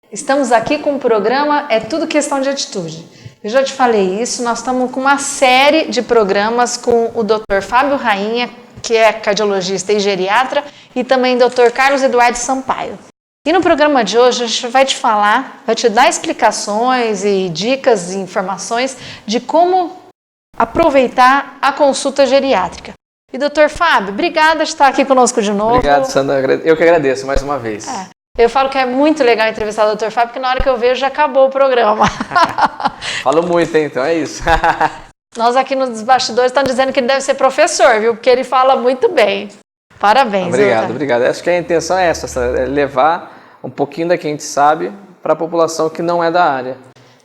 Estamos aqui com o programa É Tudo Questão de Atitude. Eu já te falei isso, nós estamos com uma série de programas com o Dr. Fábio Rainha, que é cardiologista e geriatra, e também o Dr. Carlos Eduardo Sampaio. E no programa de hoje a gente vai te falar, vai te dar explicações e dicas e informações de como aproveitar a consulta geriátrica. E Dr. Fábio, obrigada por estar aqui conosco de novo. Obrigado, Sandra. Eu que agradeço mais uma vez. Eu falo que é muito legal entrevistar o Dr. Fábio, porque na hora que eu vejo já acabou o programa. Falo muito, hein? Então é isso. Nós aqui nos bastidores estamos dizendo que ele deve ser professor, viu? Porque ele fala muito bem. Parabéns. Obrigado. Acho que a intenção é essa, Sandra, é levar um pouquinho da que a gente sabe para a população que não é da área.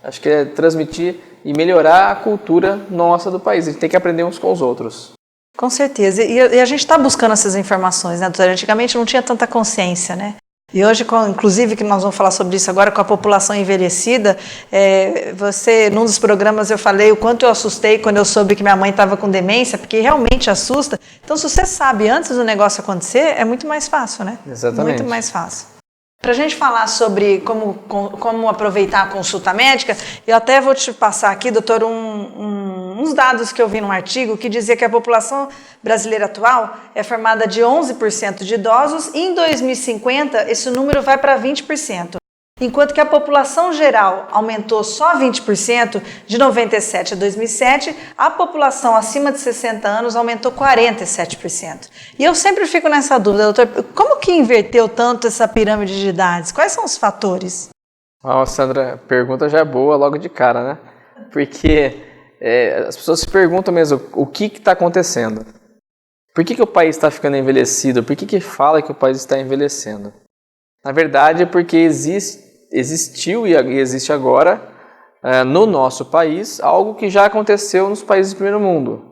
Acho que é transmitir e melhorar a cultura nossa do país. A gente tem que aprender uns com os outros. Com certeza. E a gente está buscando essas informações, né, doutora? Antigamente não tinha tanta consciência, né? E hoje, inclusive, que nós vamos falar sobre isso agora com a população envelhecida, num dos programas eu falei o quanto eu assustei quando eu soube que minha mãe estava com demência, porque realmente assusta. Então, se você sabe antes do negócio acontecer, é muito mais fácil, né? Exatamente. Muito mais fácil. Para a gente falar sobre como aproveitar a consulta médica, eu até vou te passar aqui, doutor, uns dados que eu vi num artigo que dizia que a população brasileira atual é formada de 11% de idosos e em 2050 esse número vai para 20%. Enquanto que a população geral aumentou só 20%, de 97 a 2007, a população acima de 60 anos aumentou 47%. E eu sempre fico nessa dúvida, doutor, como que inverteu tanto essa pirâmide de idades? Quais são os fatores? Sandra, pergunta já boa logo de cara, né? Porque as pessoas se perguntam mesmo o que está acontecendo. Por que o país está ficando envelhecido? Por que fala que o país está envelhecendo? Na verdade, é porque existiu e existe agora, no nosso país, algo que já aconteceu nos países do primeiro mundo.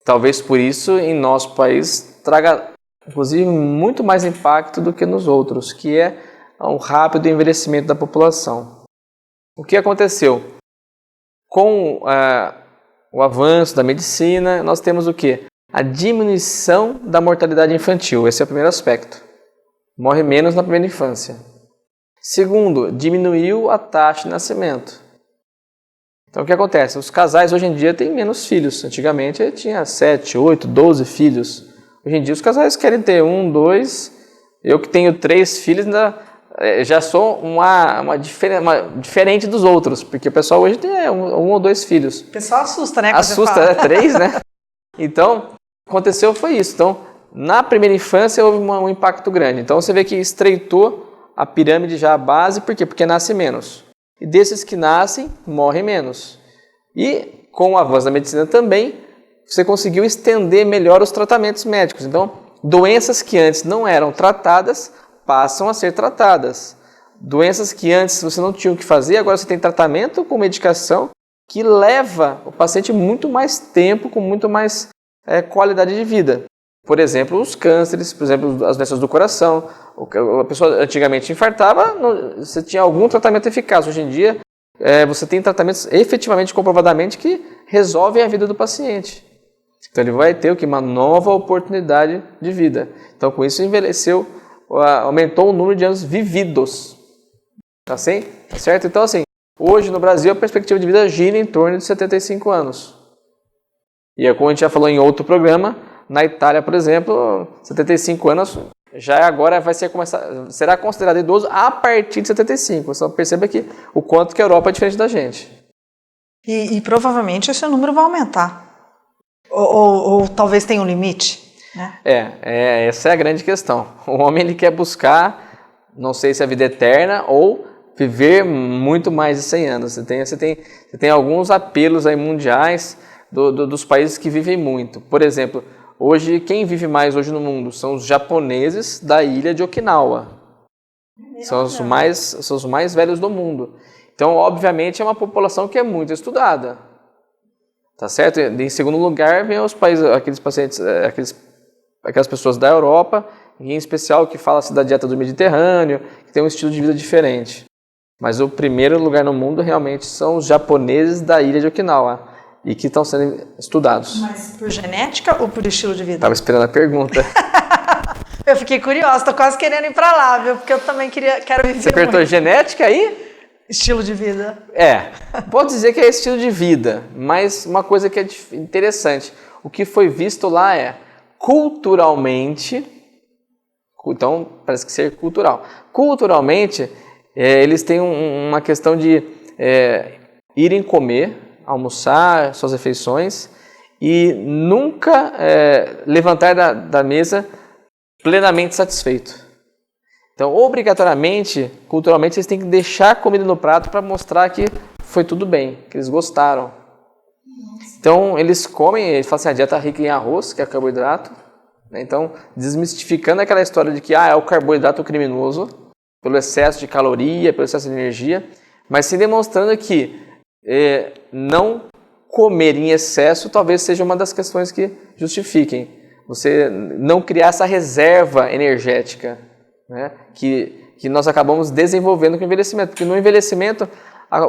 Talvez por isso, em nosso país, traga, inclusive, muito mais impacto do que nos outros, que é o rápido envelhecimento da população. O que aconteceu? Com o avanço da medicina, nós temos o quê? A diminuição da mortalidade infantil. Esse é o primeiro aspecto. Morre menos na primeira infância. Segundo, diminuiu a taxa de nascimento. Então, o que acontece? Os casais hoje em dia têm menos filhos. Antigamente tinha 7, 8, 12 filhos. Hoje em dia os casais querem ter 1, 2. Eu que tenho 3 filhos ainda já sou uma diferente dos outros, porque o pessoal hoje tem 1 ou 2 filhos. O pessoal assusta, né? Assusta, 3, né? Então, o que aconteceu foi isso. Então, na primeira infância houve um impacto grande. Então você vê que estreitou a pirâmide já a base, por quê? Porque nasce menos. E desses que nascem, morrem menos. E com o avanço da medicina também, você conseguiu estender melhor os tratamentos médicos. Então, doenças que antes não eram tratadas, passam a ser tratadas. Doenças que antes você não tinha o que fazer, agora você tem tratamento com medicação que leva o paciente muito mais tempo, com muito mais qualidade de vida. Por exemplo, os cânceres, por exemplo, as doenças do coração. A pessoa antigamente infartava, você tinha algum tratamento eficaz. Hoje em dia, você tem tratamentos efetivamente, comprovadamente, que resolvem a vida do paciente. Então ele vai ter uma nova oportunidade de vida. Então com isso aumentou o número de anos vividos. Tá assim? Tá certo? Então assim, hoje no Brasil a perspectiva de vida gira em torno de 75 anos. E como a gente já falou em outro programa, na Itália, por exemplo, 75 anos já agora será considerado idoso a partir de 75. Só perceba que o quanto que a Europa é diferente da gente. E provavelmente esse número vai aumentar. Ou talvez tenha um limite, né? Essa é a grande questão. O homem ele quer buscar, não sei se a vida eterna ou viver muito mais de 100 anos. Você tem alguns apelos aí mundiais dos países que vivem muito. Por exemplo, hoje, quem vive mais hoje no mundo são os japoneses da ilha de Okinawa. São os mais velhos do mundo. Então, obviamente, é uma população que é muito estudada. Tá certo? Em segundo lugar, vem os países, aquelas pessoas da Europa, em especial que falam-se da dieta do Mediterrâneo, que tem um estilo de vida diferente. Mas o primeiro lugar no mundo realmente são os japoneses da ilha de Okinawa. E que estão sendo estudados. Mas por genética ou por estilo de vida? Estava esperando a pergunta. Eu fiquei curiosa, tô quase querendo ir para lá, viu? Porque eu também quero viver. Você apertou genética aí? Estilo de vida. Pode dizer que é estilo de vida, mas uma coisa que é interessante, o que foi visto lá é culturalmente, então parece que ser cultural. Culturalmente, eles têm uma questão de irem comer, almoçar suas refeições e nunca levantar da mesa plenamente satisfeito. Então, obrigatoriamente, culturalmente, eles têm que deixar a comida no prato para mostrar que foi tudo bem, que eles gostaram. Então, eles comem, eles falam assim, a dieta rica em arroz, que é carboidrato. Né? Então, desmistificando aquela história de que é o carboidrato criminoso, pelo excesso de caloria, pelo excesso de energia, mas sim demonstrando que não comer em excesso talvez seja uma das questões que justifiquem. Você não criar essa reserva energética, né, que nós acabamos desenvolvendo com o envelhecimento. Porque no envelhecimento,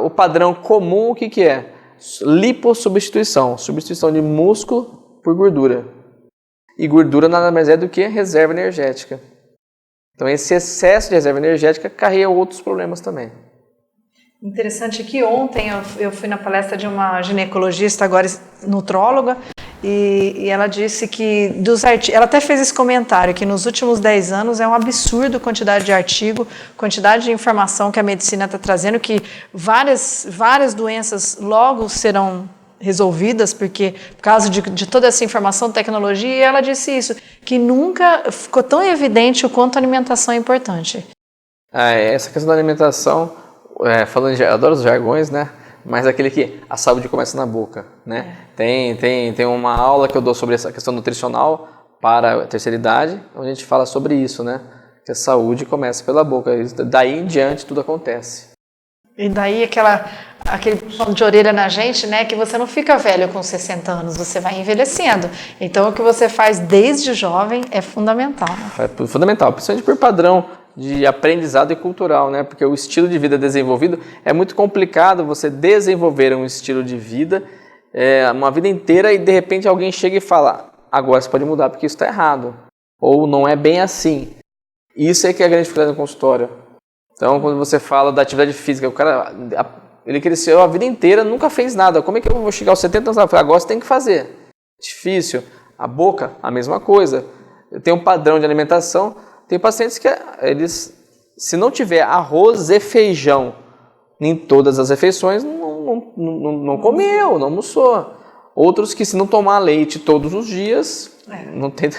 o padrão comum, o que é? Lipossubstituição, substituição de músculo por gordura. E gordura nada mais é do que reserva energética. Então esse excesso de reserva energética carrega outros problemas também. Interessante que ontem eu fui na palestra de uma ginecologista, agora nutróloga, e ela disse que ela até fez esse comentário, que nos últimos 10 anos é um absurdo a quantidade de artigo, quantidade de informação que a medicina está trazendo, que várias doenças logo serão resolvidas, porque por causa de toda essa informação, tecnologia, e ela disse isso, que nunca ficou tão evidente o quanto a alimentação é importante. Essa questão da alimentação, eu adoro os jargões, né? Mas aquele que a saúde começa na boca, né? Tem uma aula que eu dou sobre essa questão nutricional para a terceira idade, onde a gente fala sobre isso, né? Que a saúde começa pela boca, e daí em diante tudo acontece. E daí aquele puxão de orelha na gente, né? Que você não fica velho com 60 anos, você vai envelhecendo. Então o que você faz desde jovem é fundamental. Né? É fundamental, principalmente por padrão de aprendizado e cultural, né? Porque o estilo de vida desenvolvido é muito complicado você desenvolver um estilo de vida uma vida inteira e de repente alguém chega e fala, agora você pode mudar porque isso está errado, ou não é bem assim. Isso é que é a grande dificuldade no consultório. Então, quando você fala da atividade física, o cara, ele cresceu a vida inteira, nunca fez nada. Como é que eu vou chegar aos 70 anos? Agora você tem que fazer. Difícil. A boca, a mesma coisa. Tem um padrão de alimentação. Tem pacientes que eles, se não tiver arroz e feijão em todas as refeições, não comeu, não almoçou. Outros que se não tomar leite todos os dias, não tem.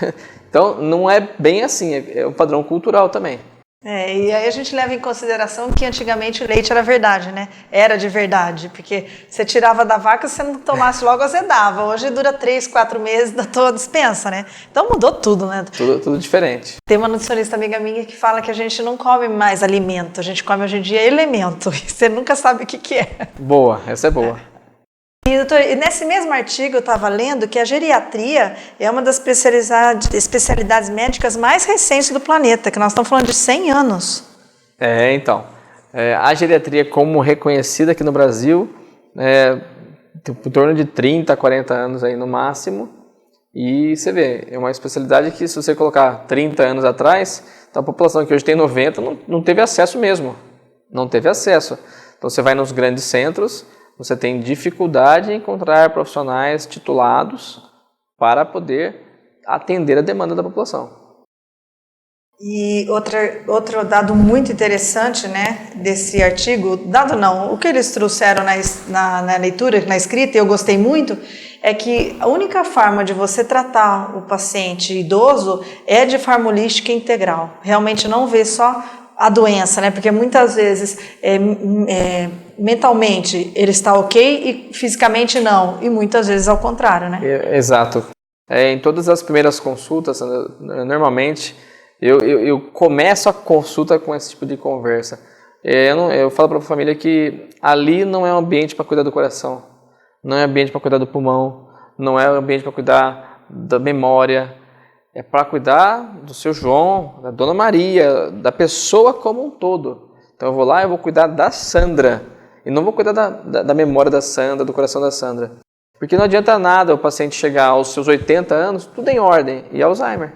Então não é bem assim, é um padrão cultural também. E aí a gente leva em consideração que antigamente o leite era verdade, né? Era de verdade, porque você tirava da vaca, se você não tomasse logo, azedava. Hoje dura 3, 4 meses da tua dispensa, né? Então mudou tudo, né? Tudo diferente. Tem uma nutricionista amiga minha que fala que a gente não come mais alimento, a gente come hoje em dia elemento. E você nunca sabe o que é. Boa, essa é boa. E, doutor, nesse mesmo artigo eu estava lendo que a geriatria é uma das especialidades médicas mais recentes do planeta, que nós estamos falando de 100 anos. Então, a geriatria como reconhecida aqui no Brasil, em torno de 30, 40 anos aí no máximo, e você vê, é uma especialidade que se você colocar 30 anos atrás, então a população que hoje tem 90 não teve acesso mesmo, não teve acesso. Então você vai nos grandes centros, você tem dificuldade em encontrar profissionais titulados para poder atender a demanda da população. E outro dado muito interessante, né, desse artigo, dado não, o que eles trouxeram na leitura, na escrita, e eu gostei muito, é que a única forma de você tratar o paciente idoso é de forma holística e integral. Realmente não ver só a doença, né? Porque muitas vezes mentalmente ele está ok e fisicamente não, e muitas vezes ao contrário, né? Exato. Em todas as primeiras consultas, normalmente eu começo a consulta com esse tipo de conversa. Eu falo para a família que ali não é um ambiente para cuidar do coração, não é ambiente para cuidar do pulmão, não é ambiente para cuidar da memória. É para cuidar do seu João, da Dona Maria, da pessoa como um todo. Então eu vou lá e vou cuidar da Sandra. E não vou cuidar da memória da Sandra, do coração da Sandra. Porque não adianta nada o paciente chegar aos seus 80 anos, tudo em ordem, e Alzheimer.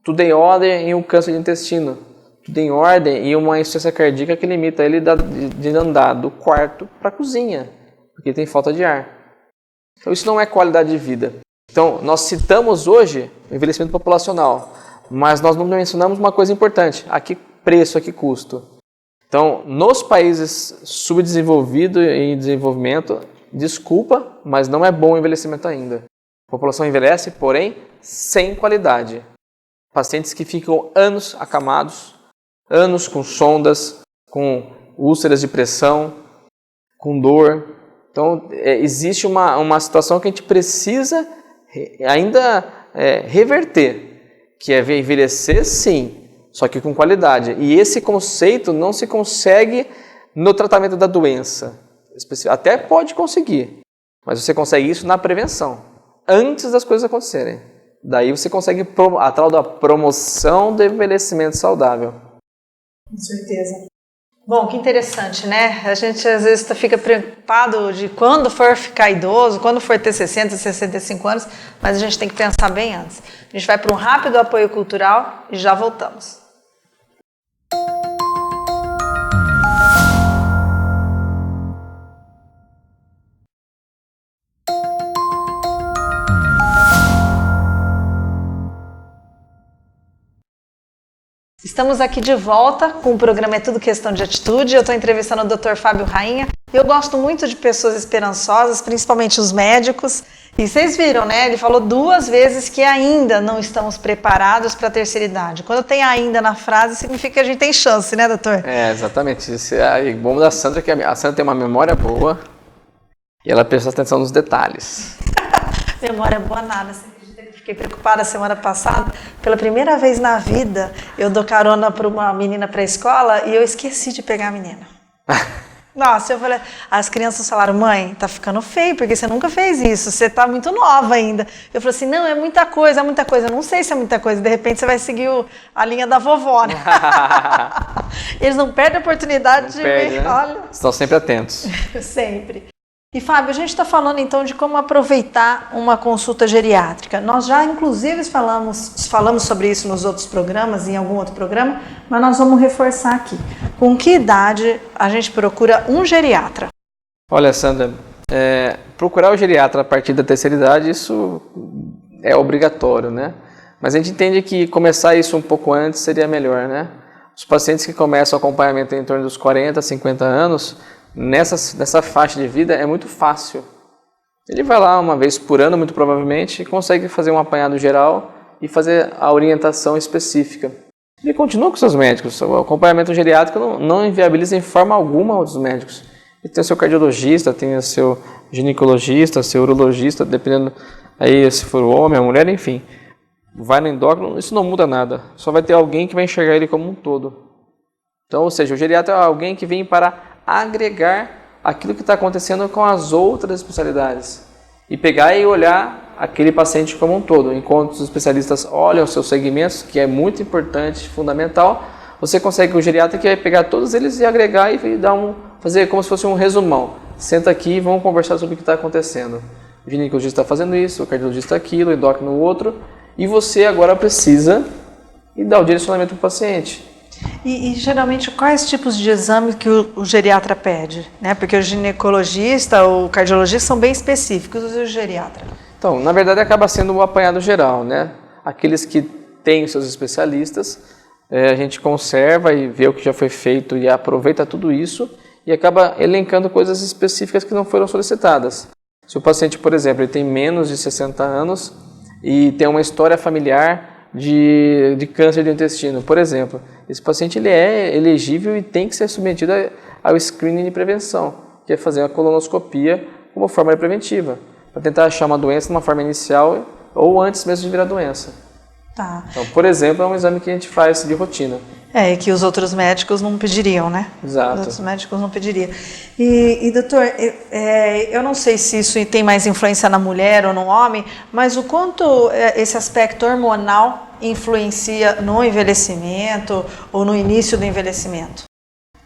tudo em ordem e um câncer de intestino. Tudo em ordem e uma insuficiência cardíaca que limita ele de andar do quarto para a cozinha, porque tem falta de ar. Então isso não é qualidade de vida. Então nós citamos hoje o envelhecimento populacional, mas nós não mencionamos uma coisa importante, a que preço, a que custo. Então, nos países subdesenvolvidos e em desenvolvimento, desculpa, mas não é bom o envelhecimento ainda. A população envelhece, porém, sem qualidade. Pacientes que ficam anos acamados, anos com sondas, com úlceras de pressão, com dor. Então, existe uma situação que a gente precisa ainda reverter, que é envelhecer, sim, só que com qualidade. E esse conceito não se consegue no tratamento da doença. Até pode conseguir, mas você consegue isso na prevenção, antes das coisas acontecerem. Daí você consegue a tal da promoção do envelhecimento saudável. Com certeza. Bom, que interessante, né? A gente às vezes fica preocupado de quando for ficar idoso, quando for ter 60, 65 anos, mas a gente tem que pensar bem antes. A gente vai para um rápido apoio cultural e já voltamos. Estamos aqui de volta com o programa É Tudo Questão de Atitude. Eu estou entrevistando o Dr. Fábio Rainha. Eu gosto muito de pessoas esperançosas, principalmente os médicos. E vocês viram, né? Ele falou 2 vezes que ainda não estamos preparados para a terceira idade. Quando tem ainda na frase, significa que a gente tem chance, né, doutor? Exatamente. O bom da Sandra é que a Sandra tem uma memória boa e ela presta atenção nos detalhes. Memória boa nada, Fiquei preocupada semana passada. Pela primeira vez na vida, eu dou carona para uma menina para a escola e eu esqueci de pegar a menina. Nossa, eu falei, as crianças falaram, mãe, tá ficando feio, porque você nunca fez isso, você tá muito nova ainda. Eu falei assim, não, é muita coisa, eu não sei se é muita coisa, de repente você vai seguir a linha da vovó, né? Eles não perdem a oportunidade de ver, né? Olha. Estão sempre atentos. Sempre. E, Fábio, a gente está falando então de como aproveitar uma consulta geriátrica. Nós já, inclusive, falamos sobre isso nos outros programas, em algum outro programa, mas nós vamos reforçar aqui. Com que idade a gente procura um geriatra? Olha, Sandra, procurar o geriatra a partir da terceira idade, isso é obrigatório, né? Mas a gente entende que começar isso um pouco antes seria melhor, né? Os pacientes que começam o acompanhamento em torno dos 40, 50 anos, nessa faixa de vida é muito fácil. Ele vai lá uma vez por ano, muito provavelmente, e consegue fazer um apanhado geral e fazer a orientação específica. Ele continua com seus médicos. O acompanhamento geriátrico não inviabiliza em forma alguma os médicos. Ele tem o seu cardiologista, tem o seu ginecologista, seu urologista, dependendo aí se for o homem, a mulher, enfim. Vai no endócrino, isso não muda nada. Só vai ter alguém que vai enxergar ele como um todo. Então, ou seja, o geriatra é alguém que vem para agregar aquilo que está acontecendo com as outras especialidades e pegar e olhar aquele paciente como um todo. Enquanto os especialistas olham os seus segmentos, que é muito importante, fundamental, você consegue o geriatra que vai pegar todos eles e agregar e fazer como se fosse um resumão. Senta aqui e vamos conversar sobre o que está acontecendo. O ginecologista está fazendo isso, o cardiologista aquilo, o endócrino o outro, e você agora precisa dar o direcionamento para o paciente. E geralmente quais tipos de exame que o geriatra pede? Né? Porque o ginecologista ou o cardiologista são bem específicos, e o geriatra? Então, na verdade acaba sendo um apanhado geral, né? Aqueles que têm os seus especialistas, a gente conserva e vê o que já foi feito e aproveita tudo isso e acaba elencando coisas específicas que não foram solicitadas. Se o paciente, por exemplo, ele tem menos de 60 anos e tem uma história familiar de câncer de intestino, por exemplo, esse paciente ele é elegível e tem que ser submetido ao screening de prevenção, que é fazer uma colonoscopia como forma preventiva, para tentar achar uma doença de uma forma inicial ou antes mesmo de virar doença. Tá. Então, por exemplo, é um exame que a gente faz de rotina. E que os outros médicos não pediriam, né? Exato. Os outros médicos não pediriam. E doutor, eu não sei se isso tem mais influência na mulher ou no homem, mas o quanto esse aspecto hormonal influencia no envelhecimento ou no início do envelhecimento?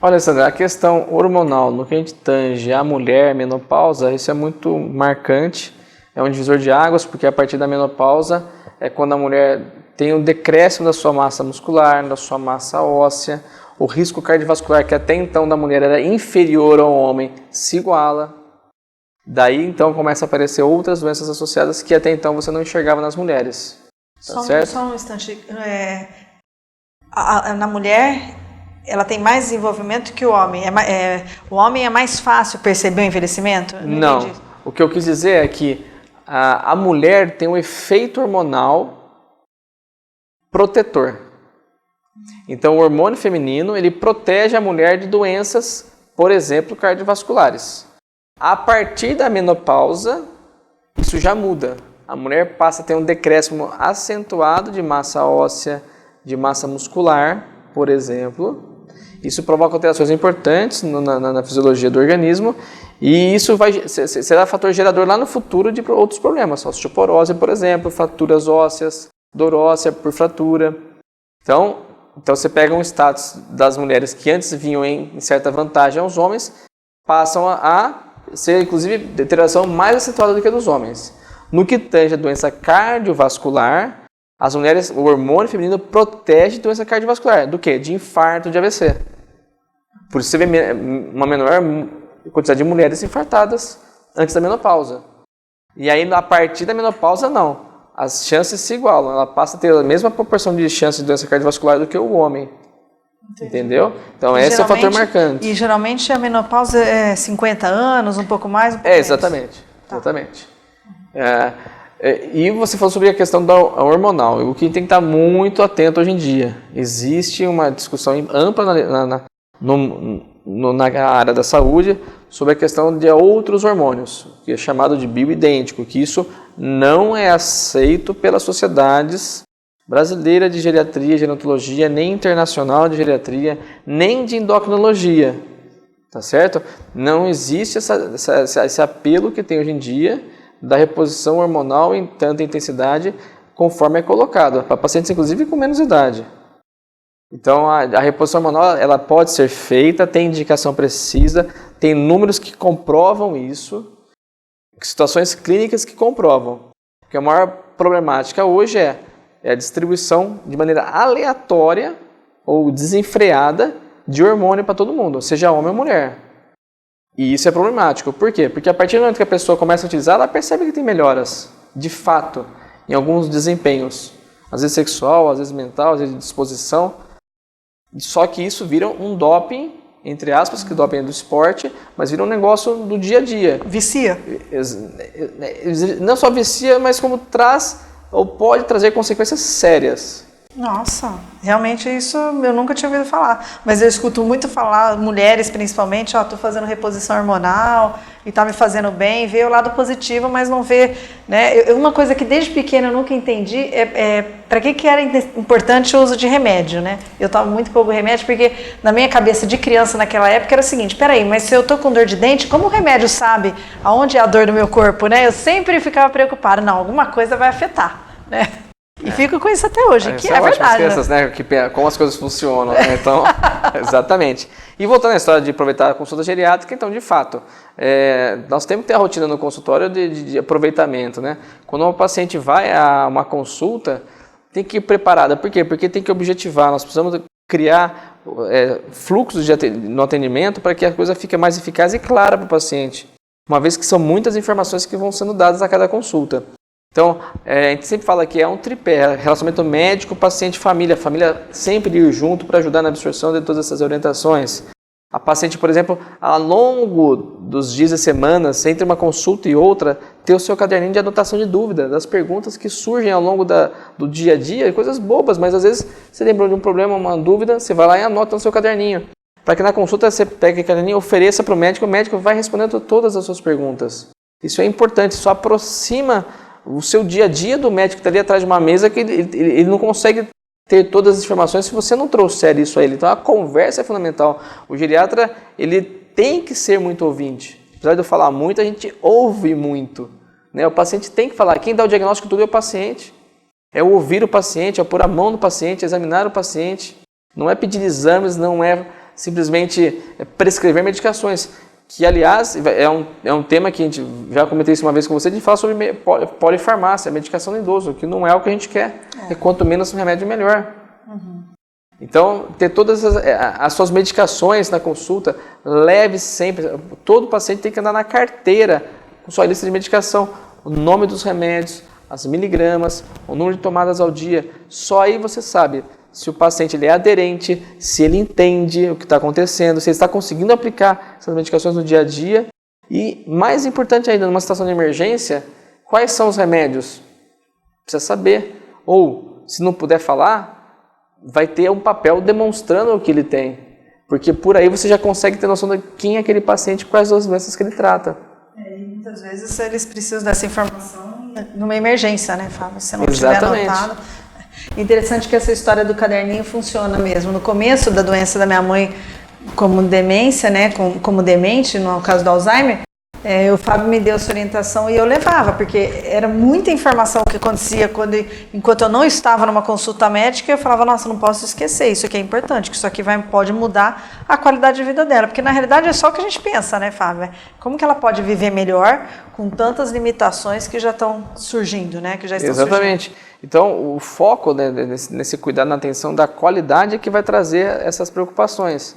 Olha, Sandra, a questão hormonal, no que a gente tange a mulher, menopausa, isso é muito marcante, é um divisor de águas, porque a partir da menopausa é quando a mulher tem um decréscimo da sua massa muscular, da sua massa óssea, o risco cardiovascular, que até então da mulher era inferior ao homem, se iguala. Daí então começa a aparecer outras doenças associadas que até então você não enxergava nas mulheres. Tá certo? Só um instante. Na mulher, ela tem mais desenvolvimento que o homem. O homem é mais fácil perceber o envelhecimento? Não. Entendi. O que eu quis dizer é que a mulher tem um efeito hormonal protetor. Então, o hormônio feminino, ele protege a mulher de doenças, por exemplo, cardiovasculares. A partir da menopausa, isso já muda. A mulher passa a ter um decréscimo acentuado de massa óssea, de massa muscular, por exemplo. Isso provoca alterações importantes na fisiologia do organismo e isso será fator gerador lá no futuro de outros problemas, osteoporose, por exemplo, fraturas ósseas, dor óssea por fratura. Então você pega um status das mulheres que antes vinham em certa vantagem aos homens, passam a ser, inclusive, deterioração mais acentuada do que a dos homens. No que tange a doença cardiovascular, as mulheres, o hormônio feminino protege doença cardiovascular. Do quê? De infarto, de AVC. Por isso você vê uma menor quantidade de mulheres infartadas antes da menopausa. E aí, a partir da menopausa, não. As chances se igualam. Ela passa a ter a mesma proporção de chance de doença cardiovascular do que o homem. Entendi. Entendeu? Então, esse é o fator marcante. E geralmente a menopausa é 50 anos, um pouco mais, um pouco menos. Exatamente. Tá. Exatamente. E você falou sobre a questão da hormonal. O que tem que estar muito atento hoje em dia. Existe uma discussão ampla na área da saúde sobre a questão de outros hormônios, que é chamado de bioidêntico, que isso não é aceito pelas sociedades brasileira de geriatria, gerontologia, nem internacional de geriatria, nem de endocrinologia, tá certo? Não existe esse apelo que tem hoje em dia da reposição hormonal em tanta intensidade conforme é colocado, para pacientes inclusive com menos idade. Então a reposição hormonal ela pode ser feita, tem indicação precisa, tem números que comprovam isso, situações clínicas que comprovam. Porque a maior problemática hoje é a distribuição de maneira aleatória ou desenfreada de hormônio para todo mundo, seja homem ou mulher. E isso é problemático. Por quê? Porque a partir do momento que a pessoa começa a utilizar, ela percebe que tem melhoras, de fato, em alguns desempenhos. Às vezes sexual, às vezes mental, às vezes de disposição. Só que isso vira um doping, entre aspas, que o doping é do esporte, mas vira um negócio do dia a dia. Vicia? Não só vicia, mas como traz ou pode trazer consequências sérias. Nossa, realmente isso eu nunca tinha ouvido falar, mas eu escuto muito falar, mulheres principalmente, tô fazendo reposição hormonal e tá me fazendo bem, vê o lado positivo, mas não vê, né? Uma coisa que desde pequena eu nunca entendi para que era importante o uso de remédio, né? Eu tomo muito pouco remédio porque na minha cabeça de criança naquela época era o seguinte, peraí, mas se eu tô com dor de dente, como o remédio sabe aonde é a dor do meu corpo, né? Eu sempre ficava preocupada, não, alguma coisa vai afetar, né? E fico com isso até hoje, que é verdade. As crianças, né? Como as coisas funcionam, né? Então, exatamente. E voltando à história de aproveitar a consulta geriátrica, então, de fato, nós temos que ter a rotina no consultório de aproveitamento, né? Quando uma paciente vai a uma consulta, tem que ir preparada. Por quê? Porque tem que objetivar. Nós precisamos criar fluxos no atendimento para que a coisa fique mais eficaz e clara para o paciente. Uma vez que são muitas informações que vão sendo dadas a cada consulta. Então, a gente sempre fala que é um tripé, relacionamento médico, paciente, família. A família sempre ir junto para ajudar na absorção de todas essas orientações. A paciente, por exemplo, ao longo dos dias e semanas, entre uma consulta e outra, ter o seu caderninho de anotação de dúvida, das perguntas que surgem ao longo do dia a dia, coisas bobas, mas às vezes você lembrou de um problema, uma dúvida, você vai lá e anota no seu caderninho. Para que na consulta você pegue o caderninho e ofereça para o médico vai respondendo todas as suas perguntas. Isso é importante, isso aproxima o seu dia a dia do médico que está ali atrás de uma mesa que ele não consegue ter todas as informações se você não trouxer isso a ele. Então a conversa é fundamental. O geriatra ele tem que ser muito ouvinte. Apesar de eu falar muito, a gente ouve muito. Né? O paciente tem que falar. Quem dá o diagnóstico tudo é o paciente. É ouvir o paciente, é pôr a mão no paciente, examinar o paciente. Não é pedir exames, não é simplesmente prescrever medicações. que, aliás, é um tema que a gente já comentei isso uma vez com você, de falar sobre polifarmácia, medicação do idoso, que não é o que a gente quer. É quanto menos remédio, melhor. Então, ter todas as suas medicações na consulta, leve sempre. Todo paciente tem que andar na carteira com sua lista de medicação, o nome dos remédios, as miligramas, o número de tomadas ao dia. Só aí você sabe se o paciente ele é aderente, se ele entende o que está acontecendo, se ele está conseguindo aplicar essas medicações no dia a dia. E, mais importante ainda, numa situação de emergência, quais são os remédios? Precisa saber. Ou, se não puder falar, vai ter um papel demonstrando o que ele tem. Porque por aí você já consegue ter noção de quem é aquele paciente e quais as doenças que ele trata. E muitas vezes eles precisam dessa informação numa emergência, né, Fábio? Se não Exatamente. tiver anotado. Interessante que essa história do caderninho funciona mesmo. No começo da doença da minha mãe, como demência, né, como demente, no caso do Alzheimer, o Fábio me deu essa orientação e eu levava, porque era muita informação que acontecia enquanto eu não estava numa consulta médica. Eu falava, nossa, não posso esquecer, isso aqui é importante, que isso aqui pode mudar a qualidade de vida dela, porque na realidade é só o que a gente pensa, né, Fábio? Como que ela pode viver melhor com tantas limitações que já estão surgindo, né, que já estão Exatamente. surgindo. Então, o foco, né, nesse cuidado na atenção da qualidade é que vai trazer essas preocupações.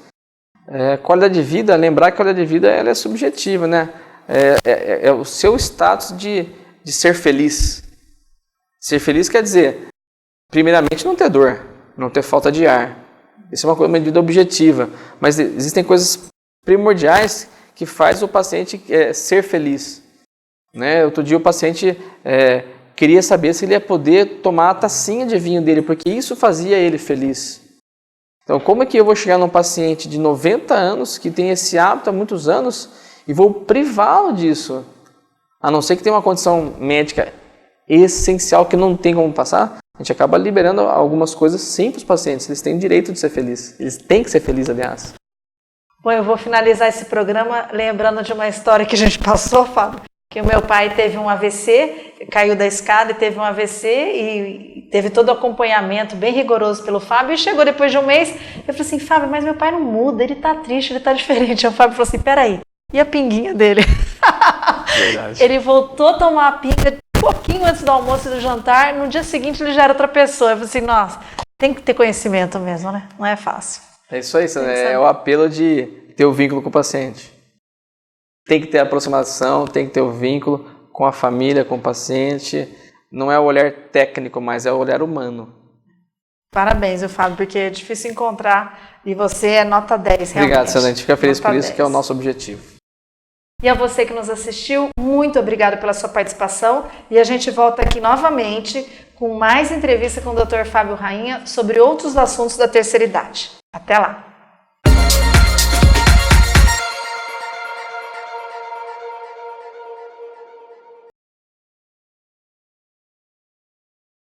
Qualidade de vida, lembrar que a qualidade de vida ela é subjetiva, né? É o seu status de ser feliz. Ser feliz quer dizer, primeiramente, não ter dor, não ter falta de ar. Isso é uma medida objetiva. Mas existem coisas primordiais que faz o paciente ser feliz. Né? Outro dia o paciente queria saber se ele ia poder tomar a tacinha de vinho dele, porque isso fazia ele feliz. Então, como é que eu vou chegar num paciente de 90 anos, que tem esse hábito há muitos anos, e vou privá-lo disso? A não ser que tenha uma condição médica essencial que não tem como passar, a gente acaba liberando algumas coisas sim para os pacientes. Eles têm o direito de ser felizes. Eles têm que ser felizes, aliás. Bom, eu vou finalizar esse programa lembrando de uma história que a gente passou, Fábio. Que o meu pai teve um AVC, caiu da escada e teve um AVC e teve todo o acompanhamento bem rigoroso pelo Fábio. E chegou depois de um mês, eu falei assim, Fábio, mas meu pai não muda, ele tá triste, ele tá diferente. Aí o Fábio falou assim, peraí, e a pinguinha dele? Verdade. Ele voltou a tomar a pinga um pouquinho antes do almoço e do jantar, no dia seguinte ele já era outra pessoa. Eu falei assim, nossa, tem que ter conhecimento mesmo, né? Não é fácil. É isso aí, é o apelo de ter o vínculo com o paciente. Tem que ter aproximação, tem que ter o vínculo com a família, com o paciente. Não é o olhar técnico, mas é o olhar humano. Parabéns, Fábio, porque é difícil encontrar e você é nota 10, realmente. Obrigado, Sandra. A gente fica feliz por isso, 10. que é o nosso objetivo. E a você que nos assistiu, muito obrigado pela sua participação. E a gente volta aqui novamente com mais entrevista com o Dr. Fábio Rainha sobre outros assuntos da terceira idade. Até lá!